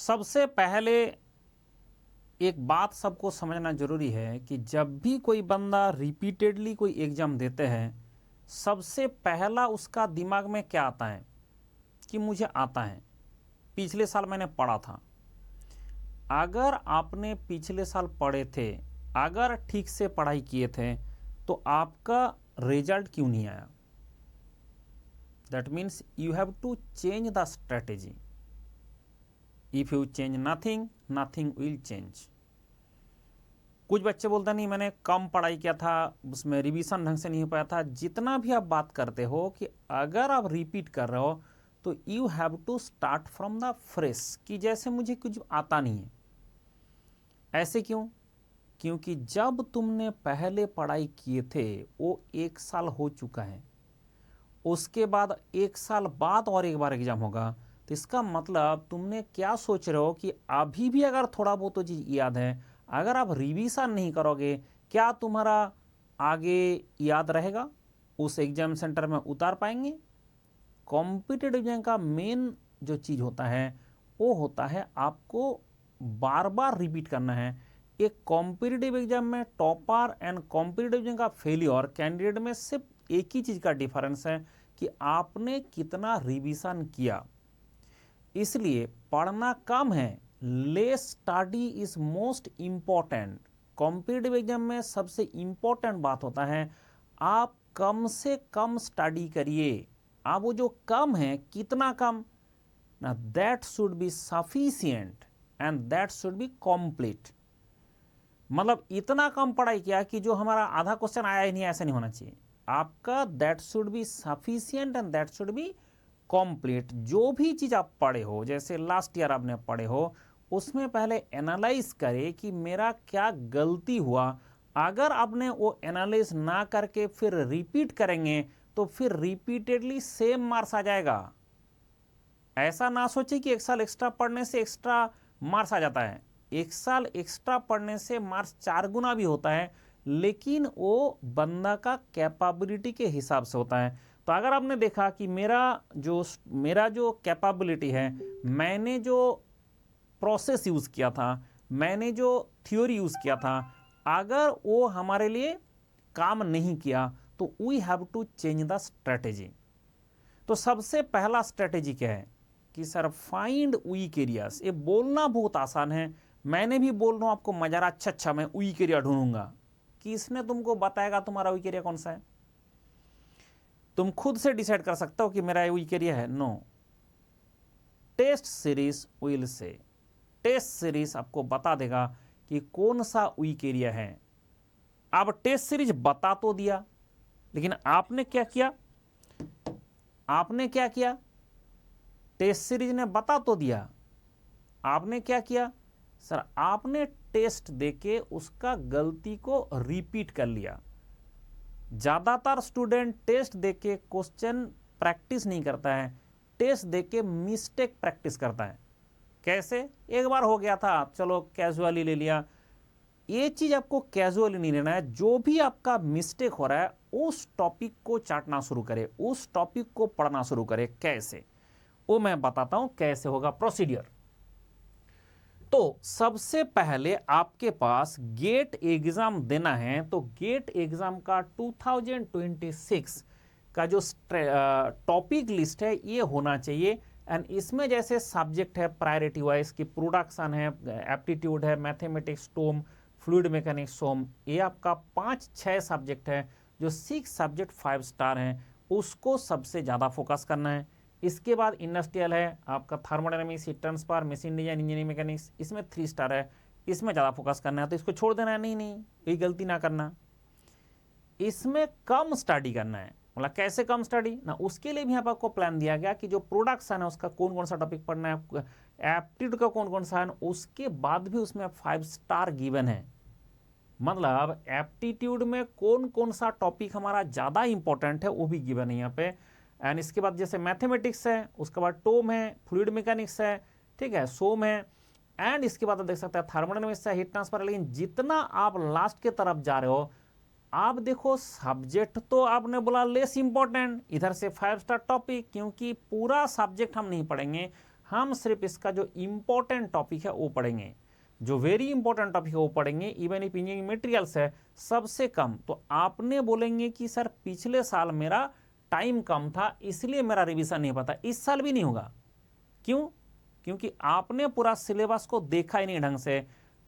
सबसे पहले एक बात सबको समझना जरूरी है कि जब भी कोई बंदा रिपीटेडली कोई एग्जाम देते हैं, सबसे पहला उसका दिमाग में क्या आता है कि मुझे आता है, पिछले साल मैंने पढ़ा था। अगर आपने पिछले साल पढ़े थे, अगर ठीक से पढ़ाई किए थे, तो आपका रिजल्ट क्यों नहीं आया? That means you have to change the strategy. If you change nothing, nothing will change. कुछ बच्चे बोलते नहीं मैंने कम पढ़ाई किया था, उसमें रिवीजन ढंग से नहीं हो पाया था। जितना भी आप बात करते हो कि अगर आप रिपीट कर रहे हो तो you have to start from the fresh, कि जैसे मुझे कुछ आता नहीं है। ऐसे क्यों? क्योंकि जब तुमने पहले पढ़ाई किए थे वो 1 साल हो चुका है, उसके बाद 1 साल बाद और एक बार एग्जाम होगा। तो इसका मतलब तुमने क्या सोच रहे हो कि अभी भी अगर थोड़ा बहुत तो चीज याद है, अगर आप रिवीजन नहीं करोगे, क्या तुम्हारा आगे याद रहेगा? उस एग्जाम सेंटर में उतार पाएंगे? कॉम्पिटिटिव एग्जाम का मेन जो चीज होता है वो होता है आपको बार बार रिपीट करना है। एक कॉम्पिटिटिव एग्जाम में टॉपर एंड कॉम्पिटिटिव एग्जाम का फेलियर कैंडिडेट में सिर्फ एक ही चीज का डिफरेंस है कि आपने कितना रिवीजन किया। इसलिए पढ़ना कम है, less study is most important. Competitive exam में सबसे इंपॉर्टेंट बात होता है आप कम से कम स्टडी करिए। आप वो जो कम है, कितना कम ना, that should be sufficient and that should be complete. मतलब इतना कम पढ़ाई किया कि जो हमारा आधा क्वेश्चन आया ही नहीं, ऐसा नहीं होना चाहिए। आपका that should be sufficient and that should be complete. जो भी चीज आप पढ़े हो, जैसे लास्ट ईयर आपने पढ़े हो, उसमें पहले एनालाइज करें कि मेरा क्या गलती हुआ। अगर आपने वो एनालाइज ना करके फिर रिपीट करेंगे तो फिर रिपीटेडली सेम मार्क्स आ जाएगा। ऐसा ना सोचे कि 1 साल एक्स्ट्रा पढ़ने से एक्स्ट्रा मार्क्स आ जाता है। 1 साल एक्स्ट्रा पढ़ने से मार्क्स 4 गुना भी होता है, लेकिन वो बंदा का कैपेबिलिटी के हिसाब से होता है। तो अगर आपने देखा कि मेरा जो कैपेबिलिटी है, मैंने जो प्रोसेस यूज किया था, मैंने जो थ्योरी यूज किया था, अगर वो हमारे लिए काम नहीं किया तो we have to change the strategy. तो सबसे पहला स्ट्रेटेजी क्या है कि सर फाइंड वीक एरियाज। ये बोलना बहुत आसान है, मैंने भी बोल रहा हूं आपको मजा रहा, अच्छा मैं वीक एरिया ढूंढूंगा। किसने तुमको बताएगा तुम्हारा वीक एरिया कौन सा है? तुम खुद से डिसाइड कर सकते हो कि मेरा वीक एरिया है? No, test series will say. Test series आपको बता देगा कि कौन सा वीक एरिया है। अब टेस्ट सीरीज बता तो दिया, लेकिन आपने क्या किया? टेस्ट सीरीज ने बता तो दिया, आपने क्या किया? सर आपने टेस्ट देके उसका गलती को रिपीट कर लिया। ज्यादातर स्टूडेंट टेस्ट देके क्वेश्चन प्रैक्टिस नहीं करता है, टेस्ट देके मिस्टेक प्रैक्टिस करता है। कैसे? एक बार हो गया था, चलो कैजुअली ले लिया। ये चीज आपको कैजुअली नहीं लेना है। जो भी आपका मिस्टेक हो रहा है उस टॉपिक को चाटना शुरू करे, उस टॉपिक को पढ़ना शुरू करे। कैसे? वो मैं बताता हूं कैसे होगा प्रोसीडियर। तो सबसे पहले आपके पास गेट एग्जाम देना है, तो गेट एग्जाम का 2026 का जो टॉपिक लिस्ट है ये होना चाहिए। एंड इसमें जैसे सब्जेक्ट है प्रायोरिटी वाइज की प्रोडक्शन है, एप्टीट्यूड है, मैथमेटिक्स, टोम, फ्लूइड मैकेनिक्स, सोम, ये आपका 5-6 सब्जेक्ट है। जो 6 सब्जेक्ट 5 स्टार हैं उसको सबसे ज़्यादा फोकस करना है। इसके बाद इंडस्ट्रियल है आपका, thermodynamics, heat transfer, machine design, engineering mechanics, इसमें 3 स्टार है, इसमें ज़्यादा फोकस करना है। तो इसको छोड़ देना है? नहीं, ये गलती ना करना। इसमें कम स्टडी करना है। मतलब कैसे कम स्टडी ना, उसके लिए भी यहाँ पर आपको प्लान दिया गया कि जो प्रोडक्शन है उसका कौन कौन सा टॉपिक पढ़ना है, एप्टीट्यूड का कौन कौन सा है, उसके बाद भी उसमें 5 स्टार गिवन है। मतलब एप्टीट्यूड में कौन कौन सा टॉपिक हमारा ज़्यादा इंपॉर्टेंट है वो भी गिवन है यहाँ पे। एंड इसके बाद जैसे मैथमेटिक्स है, उसके बाद टोम है, फ्लूइड मैकेनिक्स है, ठीक है, सोम है, एंड इसके बाद आप देख सकते हैं थर्मोडायनामिक्स है, हीट ट्रांसफर है। लेकिन जितना आप लास्ट के तरफ जा रहे हो, आप देखो सब्जेक्ट तो आपने बोला लेस इंपॉर्टेंट, इधर से 5 स्टार टॉपिक, क्योंकि पूरा सब्जेक्ट हम नहीं पढ़ेंगे, हम सिर्फ इसका जो इम्पोर्टेंट टॉपिक है वो पढ़ेंगे, जो वेरी इंपॉर्टेंट टॉपिक है वो पढ़ेंगे। इवन इफ इंजीनियरिंग मटेरियल्स है सबसे कम, तो आपने बोलेंगे कि सर पिछले साल मेरा टाइम कम था इसलिए मेरा रिवीजन नहीं पता, इस साल भी नहीं होगा। क्यों? क्योंकि आपने पूरा सिलेबस को देखा ही नहीं ढंग से।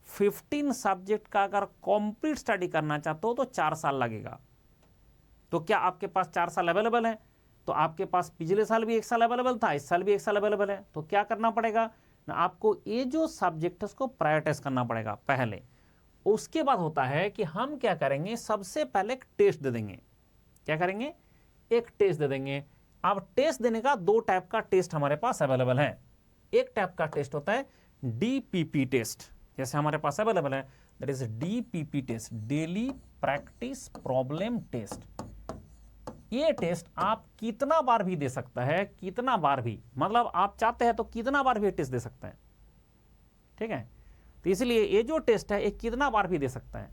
15 सब्जेक्ट का अगर कंप्लीट स्टडी करना चाहते हो तो 4 साल लगेगा। तो क्या आपके पास 4 साल अवेलेबल है? तो आपके पास पिछले साल भी 1 साल अवेलेबल था, इस साल भी 1 साल अवेलेबल है। तो क्या करना पड़ेगा ना, आपको ये जो सब्जेक्ट है उसको प्रायोरिटाइज करना पड़ेगा पहले। उसके बाद होता है कि हम क्या करेंगे, सबसे पहले एक टेस्ट दे देंगे। क्या करेंगे? एक टेस्ट दे देंगे। अब टेस्ट देने का 2 टाइप का टेस्ट हमारे पास अवेलेबल है। एक टाइप का टेस्ट होता है डीपीपी टेस्ट, जैसे हमारे पास अवेलेबल है, that is DPP test, daily practice problem test. ये टेस्ट आप कितना बार भी दे सकता है, कितना बार भी, मतलब आप चाहते हैं तो कितना बार भी टेस्ट दे सकते हैं, ठीक है। तो इसलिए ये जो टेस्ट है ये कितना बार भी दे सकता है।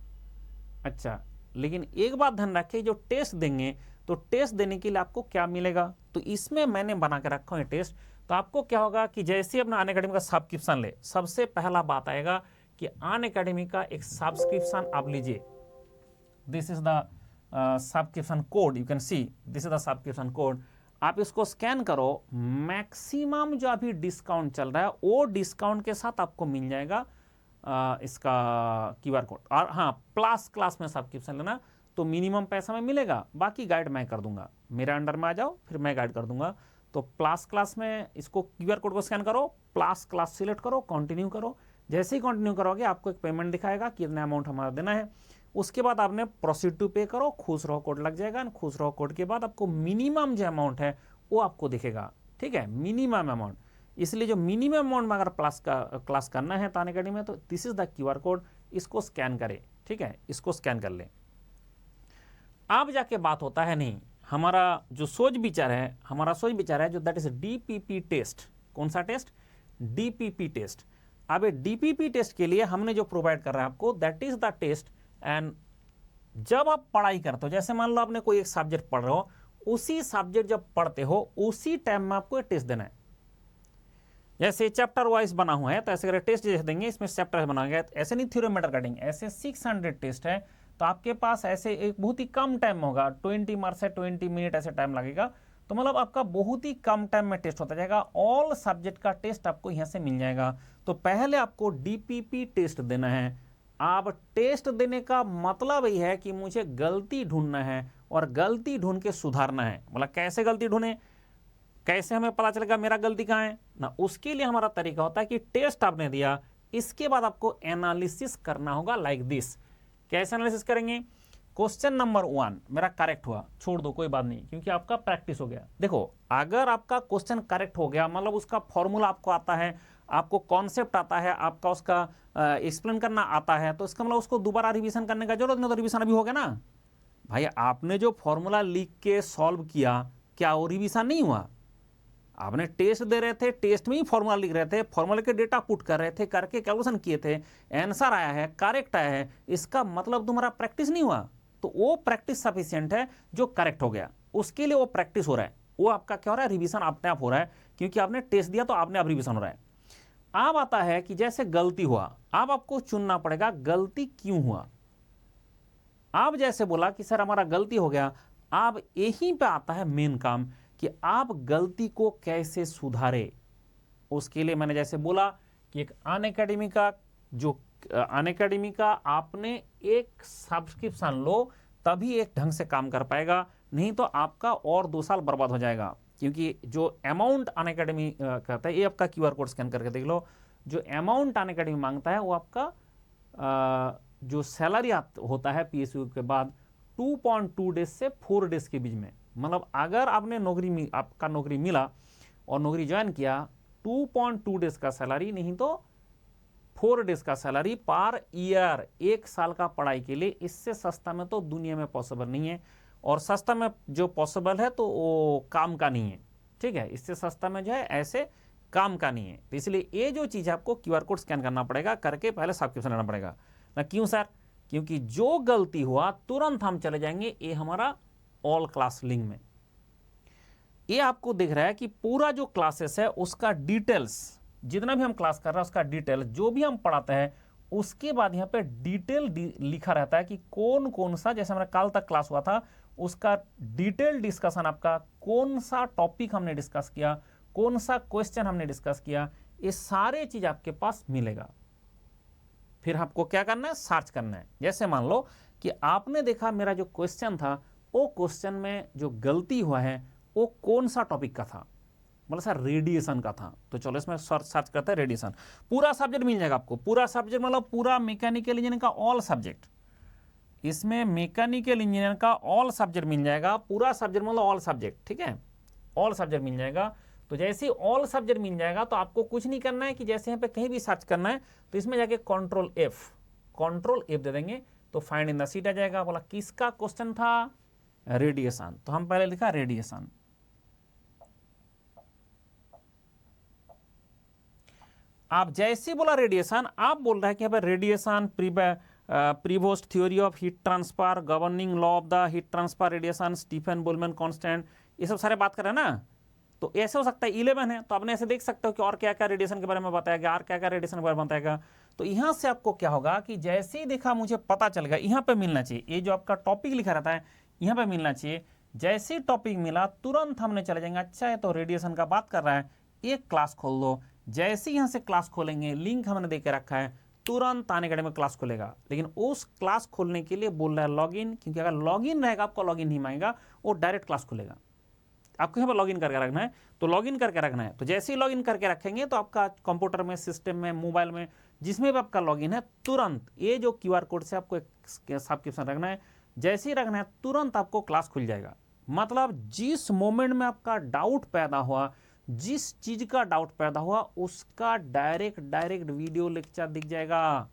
अच्छा, लेकिन एक बात ध्यान रखिए, जो टेस्ट देंगे तो टेस्ट देने के लिए आपको क्या मिलेगा, तो इसमें मैंने बना के रखा है टेस्ट। तो आपको क्या होगा कि जैसे अपना अनअकैडमी का सब्सक्रिप्शन ले, सबसे पहला बात आएगा कि अनअकैडमी का एक सब्सक्रिप्शन आप लीजिए। This is the subscription code, you can see this is the subscription code. आप इसको स्कैन करो, मैक्सिमम जो अभी डिस्काउंट चल रहा है वो डिस्काउंट के साथ आपको मिल जाएगा इसका क्यूआर कोड। और हाँ, प्लस क्लास में सब्सक्रिप्शन लेना तो मिनिमम पैसा में मिलेगा, बाकी गाइड मैं कर दूंगा। मेरे अंडर में आ जाओ, फिर मैं गाइड कर दूंगा। तो प्लस क्लास में इसको क्यूआर कोड को स्कैन करो, प्लस क्लास सिलेक्ट करो, कंटिन्यू करो। जैसे ही कंटिन्यू करोगे आपको एक पेमेंट दिखाएगा कितना अमाउंट हमारा देना है। उसके बाद आपने प्रोसीड टू पे करो, खुश रहो कोड लग जाएगा। खुश रहो कोड के बाद आपको मिनिमम जो अमाउंट है वो आपको दिखेगा, ठीक है, मिनिमम अमाउंट। इसलिए जो मिनिमम अमाउंट में अगर क्लास करना है तान अकेडमी में, तो this is the QR code, इसको स्कैन करें, ठीक है, इसको स्कैन कर ले। अब जाके बात होता है, नहीं, हमारा जो सोच विचार है, हमारा सोच विचार है जो दैट इज डीपीपी टेस्ट। कौन सा टेस्ट? DPP test. अब डीपीपी टेस्ट के लिए हमने जो प्रोवाइड कर रहा है आपको, that is the test. And जब आप पढ़ाई करते हो, जैसे मान लो आपने कोई एक सब्जेक्ट पढ़ रहे हो, उसी सब्जेक्ट जब पढ़ते हो उसी टाइम में आपको टेस्ट देना है। जैसे चैप्टर वाइज बना हुआ है तो ऐसे अगर टेस्ट जैसे देंगे, इसमें चैप्टर बना गया, ऐसे नहीं थ्योरम मैटर कटिंग, ऐसे 600 टेस्ट है तो आपके पास ऐसे एक बहुत ही कम टाइम होगा, 20 मार्क्स है, 20 मिनट ऐसे टाइम लगेगा। तो मतलब आपका बहुत ही कम टाइम में टेस्ट होता जाएगा, ऑल सब्जेक्ट का टेस्ट आपको यहाँ से मिल जाएगा। तो पहले आपको डीपीपी टेस्ट देना है। आप टेस्ट देने का मतलब यही है कि मुझे गलती ढूंढना है और गलती ढूंढ के सुधारना है। बोला कैसे गलती ढूंढे, कैसे हमें पता चलेगा मेरा गलती कहाँ है ना, उसके लिए हमारा तरीका होता है कि टेस्ट आपने दिया, इसके बाद आपको एनालिसिस करना होगा लाइक दिस। कैसे एनालिसिस करेंगे? क्वेश्चन नंबर 1 मेरा करेक्ट हुआ, छोड़ दो कोई बात नहीं, क्योंकि आपका प्रैक्टिस हो गया। देखो, अगर आपका क्वेश्चन करेक्ट हो गया, मतलब उसका फॉर्मूला आपको आता है, आपको कॉन्सेप्ट आता है, आपका उसका एक्सप्लेन करना आता है, तो इसका मतलब उसको दोबारा रिवीजन करने का जरूरत नहीं। तो रिवीजन अभी हो गया ना भाई, आपने जो फॉर्मूला लिख के सॉल्व किया, क्या वो रिवीजन नहीं हुआ? आपने टेस्ट दे रहे थे, टेस्ट में ही फॉर्मूला लिख रहे थे, फॉर्मूले के डेटा पुट कर रहे थे, करके कैलकुलेशन किए थे, आंसर आया है, करेक्ट आया है, इसका मतलब तुम्हारा प्रैक्टिस नहीं हुआ। तो वो प्रैक्टिस सफिशिएंट है जो करेक्ट हो गया, उसके लिए वो प्रैक्टिस हो रहा है, वो आपका क्या हो रहा है, रिवीजन अपने आप हो रहा है, क्योंकि आपने टेस्ट दिया तो आपने अब रिवीजन हो रहा है। अब आता है कि जैसे गलती हुआ, अब आपको चुनना पड़ेगा गलती क्यों हुआ। आप जैसे बोला कि सर हमारा गलती हो गया, अब यहीं पे आता है मेन काम कि आप गलती को कैसे सुधारे। उसके लिए मैंने जैसे बोला कि एक अनअकैडमी का जो अनअकैडमी का आपने एक सब्सक्रिप्शन लो, तभी एक ढंग से काम कर पाएगा, नहीं तो आपका और 2 साल बर्बाद हो जाएगा। क्योंकि जो अमाउंट अनअकैडमी करता है, ये आपका क्यूआर कोड स्कैन करके देख लो, जो अमाउंट अनअकैडमी मांगता है वो आपका जो सैलरी होता है पीएसयू के बाद 2.2 डेज से 4 डेज के बीच में। मतलब अगर आपने आपका नौकरी मिला और नौकरी ज्वाइन किया, 2.2 डेज का सैलरी, नहीं तो 4 डेज का सैलरी पर ईयर, 1 साल का पढ़ाई के लिए। इससे सस्ता में तो दुनिया में पॉसिबल नहीं है, और सस्ता में जो पॉसिबल है तो वो काम का नहीं है, ठीक है, इससे सस्ता में जो है ऐसे काम का नहीं है। तो इसलिए ये जो चीज़ आपको क्यूआर कोड स्कैन करना पड़ेगा, करके पहले सब्सक्रिप्शन लेना पड़ेगा ना। क्यों सर? क्योंकि जो गलती हुआ तुरंत हम चले जाएंगे ये हमारा ऑल क्लास लिंक में। ये आपको दिख रहा है कि पूरा जो क्लासेस है उसका डिटेल्स, जितना भी हम क्लास कर रहे हैं उसका डिटेल, जो भी हम पढ़ाते हैं उसके बाद यहाँ पे डिटेल लिखा रहता है कि कौन कौन सा, जैसे हमारा कल तक क्लास हुआ था उसका डिटेल डिस्कशन, आपका कौन सा टॉपिक हमने डिस्कस किया, कौन सा क्वेश्चन हमने डिस्कस किया, ये सारे चीज आपके पास मिलेगा। फिर आपको क्या करना है, सर्च करना है। जैसे मान लो कि आपने देखा मेरा जो क्वेश्चन था वो क्वेश्चन में जो गलती हुआ है वो कौन सा टॉपिक का था, मतलब सर रेडिएशन का था, तो चलो इसमें सर्च करते हैं रेडिएशन। पूरा सब्जेक्ट मिल जाएगा आपको, पूरा सब्जेक्ट मतलब पूरा मैकेनिकल इंजीनियरिंग का ऑल सब्जेक्ट, इसमें मैकेनिकल इंजीनियर का ऑल सब्जेक्ट मिल जाएगा, पूरा सब्जेक्ट मतलब ऑल सब्जेक्ट, ठीक है, ऑल सब्जेक्ट मिल जाएगा। तो जैसे ऑल सब्जेक्ट मिल जाएगा तो आपको कुछ नहीं करना है कि जैसे यहाँ पे कहीं भी सर्च करना है तो इसमें जाके कंट्रोल F दे देंगे तो फाइंड इन द सीट आ जाएगा। बोला किसका क्वेश्चन था, रेडिएशन, तो हम पहले लिखा रेडिएशन। आप जैसे बोला रेडिएशन, आप बोल रहे हैं कि यहाँ पर radiation Prevost theory of heat transfer, governing law of the heat transfer radiation, Stefan Boltzmann constant, ये सब सारे बात कर रहे हैं ना। तो ऐसे हो सकता है 11 है तो आपने ऐसे देख सकते हो कि और क्या क्या रेडिएशन के बारे में बताया गया, और क्या क्या रेडिएशन के बारे में बताएगा। तो यहां से आपको क्या होगा कि जैसे ही देखा मुझे पता चल गया, यहां पे मिलना चाहिए, ये जो आपका टॉपिक लिखा रहता है यहां पे मिलना चाहिए। जैसे ही टॉपिक मिला तुरंत हमने चले जाएंगे, अच्छा है तो रेडिएशन का बात कर रहा है, एक क्लास खोल दो। जैसे ही यहां से क्लास खोलेंगे, लिंक हमने दे के रखा है, तुरंत आने अकेडमी में क्लास खोलेगा। लेकिन उस क्लास खोलने के लिए बोल रहा है लॉगिन, क्योंकि अगर लॉगिन रहेगा आपको लॉगिन नहीं मांगेगा, वो डायरेक्ट क्लास खुलेगा। आपको यहाँ पर लॉगिन करके रखना है, तो लॉगिन करके रखना है। तो जैसे ही लॉगिन करके रखेंगे तो आपका कंप्यूटर में, सिस्टम में, मोबाइल में, जिसमें भी आपका लॉगिन है, तुरंत ये जो QR कोड से आपको एक सब्सक्रिप्शन रखना है, जैसे ही रखना है तुरंत आपको क्लास खुल जाएगा। मतलब जिस मोमेंट में आपका डाउट पैदा हुआ, जिस चीज का डाउट पैदा हुआ, उसका डायरेक्ट वीडियो लेक्चर दिख जाएगा।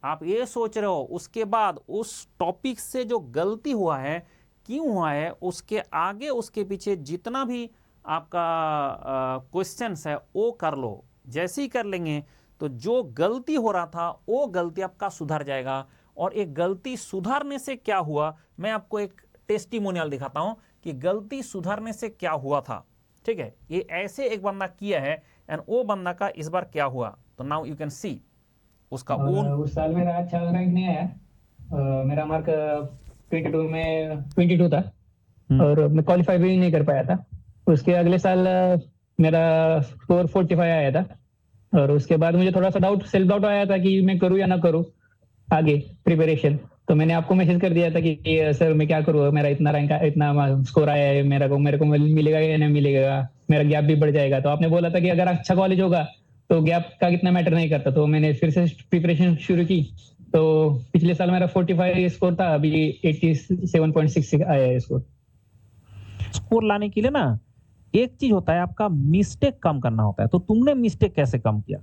आप ये सोच रहे हो, उसके बाद उस टॉपिक से जो गलती हुआ है, क्यों हुआ है, उसके आगे उसके पीछे जितना भी आपका क्वेश्चंस है वो कर लो। जैसे ही कर लेंगे तो जो गलती हो रहा था वो गलती आपका सुधर जाएगा। और एक गलती सुधारने से क्या हुआ, मैं आपको एक टेस्टिमोनियल दिखाता हूं कि गलती सुधारने से क्या हुआ था। ठीक है, ये ऐसे एक बंदा किया है एंड वो बंदा का इस बार क्या हुआ। तो नाउ यू कैन सी उसका ओन। उस साल मेरा अच्छा रैंक नहीं आया। मेरा मार्क 22 में 22 था और मैं क्वालिफाई भी नहीं कर पाया था। उसके अगले साल मेरा स्कोर 45 आया था और उसके बाद मुझे थोड़ा सा सेल्फ डाउट आया था कि मैं करूँ या ना करूँ आगे प्रिपरेशन। तो मैंने आपको मैसेज कर दिया था कि सर मैं क्या करूँ, मेरा इतना रैंक इतना स्कोर आया है, मेरे को मिलेगा या नहीं मिलेगा, मेरा गैप भी बढ़ जाएगा। तो आपने बोला था कि अगर अच्छा कॉलेज होगा तो गैप का कितना मैटर नहीं करता। तो मैंने फिर से प्रिपरेशन शुरू की। तो पिछले साल मेरा 45 स्कोर था, अभी 87.66 आया है स्कोर। स्कोर लाने के लिए ना एक चीज होता है, आपका मिस्टेक कम करना होता है। तो तुमने मिस्टेक कैसे कम किया?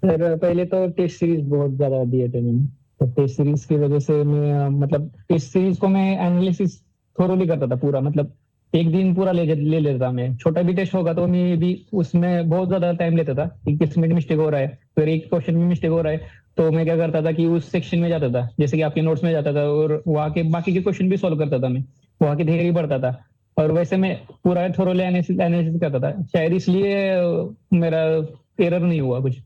सर पहले तो टेस्ट सीरीज बहुत ज्यादा दिए थे मैंने। तो टेस्ट सीरीज की वजह से मैं मतलब टेस्ट सीरीज को मैं एनालिसिस थोरोली करता था पूरा, मतलब एक दिन पूरा ले लेता था मैं। छोटा भी टेस्ट होगा तो मैं भी उसमें बहुत ज्यादा टाइम लेता था कि किसमें मिस्टेक हो रहा है, फिर एक क्वेश्चन में मिस्टेक हो रहा है तो मैं क्या करता था कि उस सेक्शन में जाता था, जैसे कि आपके नोट्स में जाता था और वहाँ के बाकी के क्वेश्चन भी सॉल्व करता था मैं, वहाँ की थियरी पढ़ता था और वैसे मैं पूरा थोरोली एनालिसिस करता था। शायद इसलिए मेरा एरर नहीं हुआ कुछ।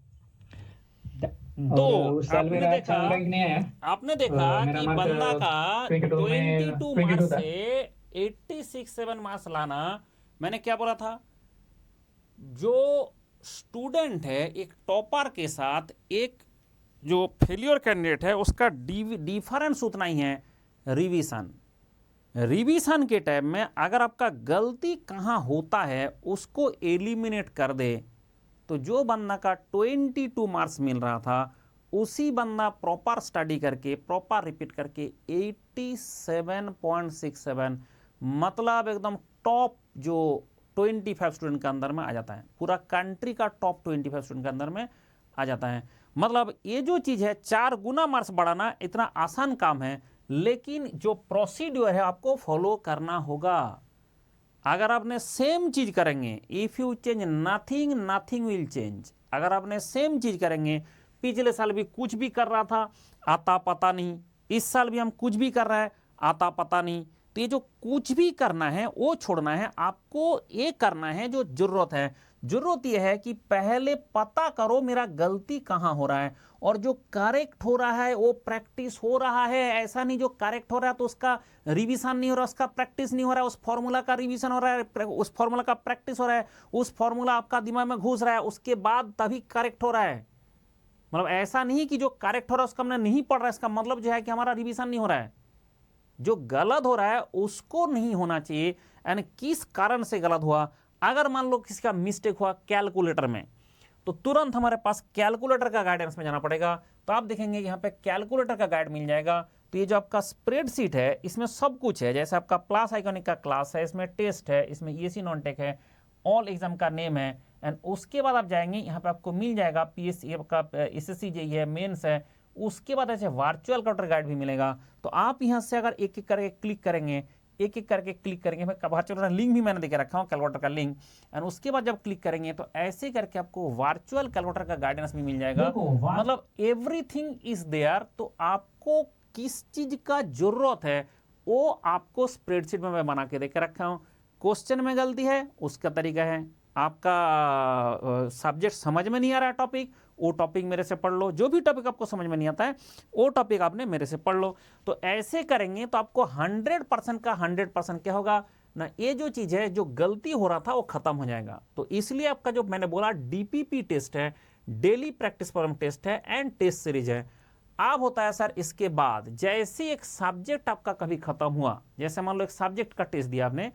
तो उस साल मेरा अच्छा रैंक नहीं आया। आपने देखा मेरा कि मार्क बंदा का 22 में 22 22 मार्क्स था। से 86 मार्क्स लाना, मैंने क्या बोला था, जो स्टूडेंट है एक टॉपर के साथ एक जो फेलियर कैंडिडेट है उसका डिफरेंस उतना ही है, रिवीजन। रिवीजन के टाइम में अगर आपका गलती कहाँ होता है उसको एलिमिनेट कर दे, तो जो बंदा का 22 मार्क्स मिल रहा था उसी बंदा प्रॉपर स्टडी करके प्रॉपर रिपीट करके 87.67, मतलब एकदम टॉप जो 25 स्टूडेंट के अंदर में आ जाता है, पूरा कंट्री का टॉप 25 स्टूडेंट के अंदर में आ जाता है। मतलब ये जो चीज़ है 4 गुना मार्क्स बढ़ाना इतना आसान काम है, लेकिन जो प्रोसीड्यूर है आपको फॉलो करना होगा। अगर आपने सेम चीज करेंगे, if you change nothing nothing will change. अगर आपने सेम चीज करेंगे, पिछले साल भी कुछ भी कर रहा था आता पता नहीं, इस साल भी हम कुछ भी कर रहे हैं आता पता नहीं, तो ये जो कुछ भी करना है वो छोड़ना है, आपको ये करना है जो जरूरत है। जरूरत यह है कि पहले पता करो मेरा गलती कहाँ हो रहा है, और जो करेक्ट हो रहा है वो प्रैक्टिस हो रहा है। ऐसा नहीं जो करेक्ट हो रहा है तो उसका रिवीजन नहीं हो रहा, उसका प्रैक्टिस नहीं हो रहा है, उस फॉर्मूला का रिवीजन हो रहा है, उस फॉर्मूला का प्रैक्टिस हो रहा है, उस फॉर्मूला आपका दिमाग में घुस रहा है, उसके बाद तभी करेक्ट हो रहा है। मतलब ऐसा नहीं कि जो करेक्ट हो रहा है उसका हमने नहीं पढ़ रहा है, इसका मतलब जो है कि हमारा रिवीजन नहीं हो रहा है। जो गलत हो रहा है उसको नहीं होना चाहिए। यानी किस कारण से गलत हुआ, अगर मान लो किसी का मिस्टेक हुआ कैलकुलेटर में, तो तुरंत हमारे पास कैलकुलेटर का गाइडेंस में जाना पड़ेगा। तो आप देखेंगे यहाँ पे कैलकुलेटर का गाइड मिल जाएगा। तो ये जो आपका स्प्रेडशीट है इसमें सब कुछ है, जैसे आपका प्लस आइकॉनिक का क्लास है, इसमें टेस्ट है, इसमें ईएसी नॉन टेक है, ऑल एग्जाम का नेम है, एंड उसके बाद आप जाएंगे यहाँ पे आपको मिल जाएगा पीएससी का एसएससी जेईई है, मेंस है। उसके बाद ऐसे वर्चुअल कैलकुलेटर गाइड भी मिलेगा। तो आप यहाँ से अगर एक एक करके क्लिक करेंगे, एक एक करके क्लिक करेंगे, मैं वर्चुअल लिंक भी मैंने देके रखा हूँ कैलकुलेटर का लिंक, एंड उसके बाद जब क्लिक करेंगे तो ऐसे करके आपको वर्चुअल कैलकुलेटर का गाइडेंस भी मिल जाएगा। मतलब एवरीथिंग इज देयर। तो आपको किस चीज का जरूरत है वो आपको स्प्रेडशीट में मैं बना के देके रखा हूँ। क्वेश्चन में गलती है उसका तरीका है, आपका सब्जेक्ट समझ में नहीं आ रहा है टॉपिक, वो टॉपिक मेरे से पढ़ लो, जो भी टॉपिक आपको समझ में नहीं आता है वो टॉपिक आपने मेरे से पढ़ लो। तो ऐसे करेंगे तो आपको 100% का 100% क्या होगा ना, ये जो चीज़ है जो गलती हो रहा था वो खत्म हो जाएगा। तो इसलिए आपका जो मैंने बोला डीपीपी टेस्ट है, डेली प्रैक्टिस प्रॉब्लम टेस्ट है, एंड टेस्ट सीरीज है। अब होता है सर इसके बाद जैसे एक सब्जेक्ट आपका कभी खत्म हुआ, जैसे मान लो एक सब्जेक्ट का टेस्ट दिया आपने,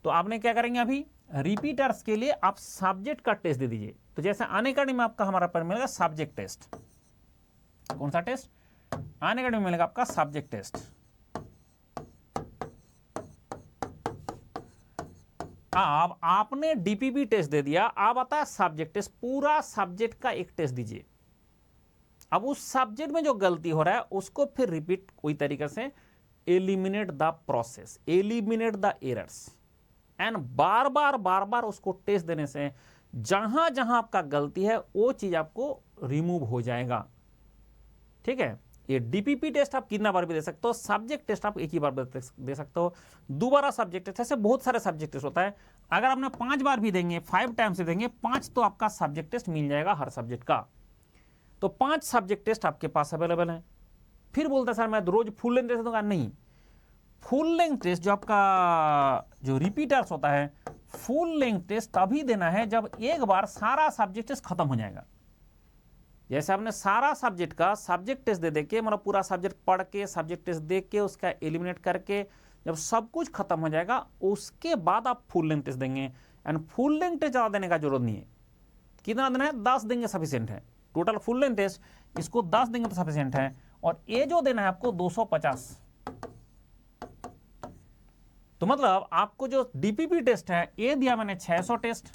तो आपने क्या करेंगे, अभी रिपीटर्स के लिए आप सब्जेक्ट का टेस्ट दे दीजिए। तो जैसे अनअकैडमी में आपका हमारा पर मिलेगा सब्जेक्ट टेस्ट। कौन सा टेस्ट? अनअकैडमी में मिलेगा आपका सब्जेक्ट टेस्ट। अब आपने डीपीपी टेस्ट दे दिया, अब आता है सब्जेक्ट टेस्ट। पूरा सब्जेक्ट का एक टेस्ट दीजिए। अब उस सब्जेक्ट में जो गलती हो रहा है उसको फिर रिपीट कोई तरीके से, eliminate the process, eliminate the errors, and बार बार उसको टेस्ट देने से जहां जहां आपका गलती है वो चीज आपको रिमूव हो जाएगा। ठीक है, ये डीपीपी टेस्ट आप कितना बार भी दे सकते हो, सब्जेक्ट टेस्ट आप एक ही बार दे सकते हो। दोबारा सब्जेक्ट टेस्ट, ऐसे बहुत सारे सब्जेक्ट टेस्ट होता है। अगर आपने 5 बार भी देंगे, 5 टाइम्स से देंगे, 5 तो आपका सब्जेक्ट टेस्ट मिल जाएगा हर सब्जेक्ट का। तो 5 सब्जेक्ट टेस्ट आपके पास अवेलेबल है। फिर बोलता है सर मैं रोज फुल लेंथ टेस्ट दूंगा, नहीं। फुल लेंथ टेस्ट जो आपका जो रिपीटर्स होता है, फुल लेंथ टेस्ट तभी देना है जब एक बार सारा सब्जेक्ट टेस्ट खत्म हो जाएगा। जैसे आपने सारा सब्जेक्ट का सब्जेक्ट टेस्ट दे के, मतलब पूरा सब्जेक्ट पढ़ के सब्जेक्ट टेस्ट दे के उसका एलिमिनेट करके जब सब कुछ खत्म हो जाएगा उसके बाद आप फुल लेंथ टेस्ट देंगे। एंड फुल लेंथ टेस्ट ज़्यादा देने का जरूरत नहीं है। कितना देना है? 10 देंगे सफिशिएंट है। टोटल फुल लेंथ टेस्ट इसको 10 देंगे तो सफिशिएंट है। और ये जो देना है आपको 250। तो मतलब आपको जो डीपीपी टेस्ट है ये दिया मैंने 600 टेस्ट,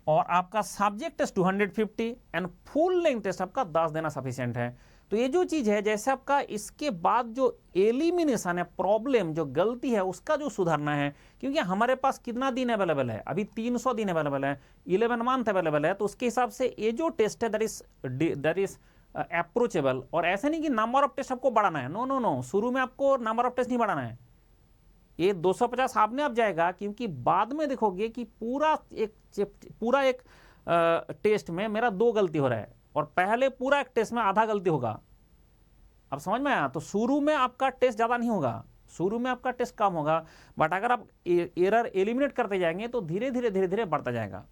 और आपका subject test 250, and full length test आपका 10 देना सफिशिएंट है। तो ये जो चीज है, जैसे आपका इसके बाद जो एलिमिनेशन है, प्रॉब्लम जो गलती है उसका जो सुधारना है, क्योंकि हमारे पास कितना दिन अवेलेबल है, अभी 300 दिन अवेलेबल है, 11 मंथ अवेलेबल है। तो उसके हिसाब से ये जो टेस्ट है दैट इज अप्रोचेबल। और ऐसा नहीं कि नंबर ऑफ टेस्ट आपको बढ़ाना है, नो नो नो, शुरू में आपको नंबर ऑफ टेस्ट नहीं बढ़ाना है। ये 250 आपने अब जाएगा, क्योंकि बाद में देखोगे कि पूरा एक टेस्ट में मेरा 2 गलती हो रहा है, और पहले पूरा एक टेस्ट में आधा गलती होगा। अब समझ में आया? तो शुरू में आपका टेस्ट ज़्यादा नहीं होगा, शुरू में आपका टेस्ट कम होगा, बट अगर आप एरर एलिमिनेट करते जाएंगे तो धीरे धीरे बढ़ता जाएगा।